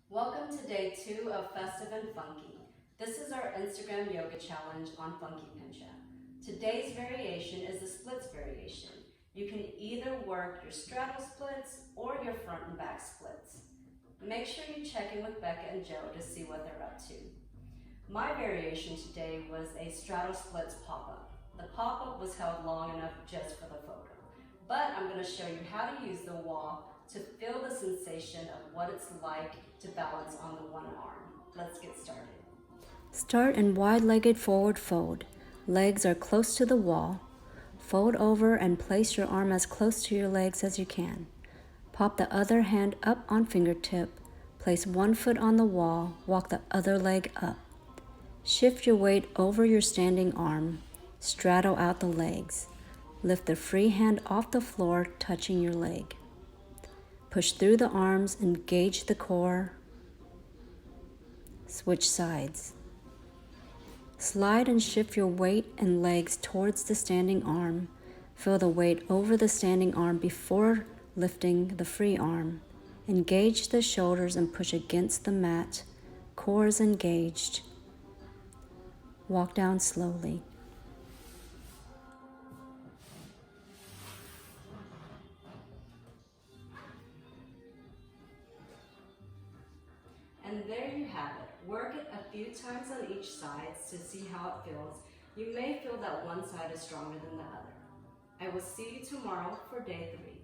Welcome to day 2 of Festive and Funky. This is our Instagram yoga challenge on Funky Pincha. Today's variation is the splits variation. You can either work your straddle splits or your front and back splits. Make sure you check in with Becca and Joe to see what they're up to. My variation today was a straddle splits pop-up. The pop-up was held long enough just for the photo, but I'm going to show you how to use the wall to feel the sensation of what it's like to balance on the one arm. Let's get started. Start in wide-legged forward fold. Legs are close to the wall. Fold over and place your arm as close to your legs as you can. Pop the other hand up on fingertip. Place one foot on the wall. Walk the other leg up. Shift your weight over your standing arm. Straddle out the legs. Lift the free hand off the floor, touching your leg. Push through the arms, engage the core. Switch sides. Slide and shift your weight and legs towards the standing arm. Feel the weight over the standing arm before lifting the free arm. Engage the shoulders and push against the mat. Core is engaged. Walk down slowly. And there you have it. Work it a few times on each side to see how it feels. You may feel that one side is stronger than the other. I will see you tomorrow for day 3.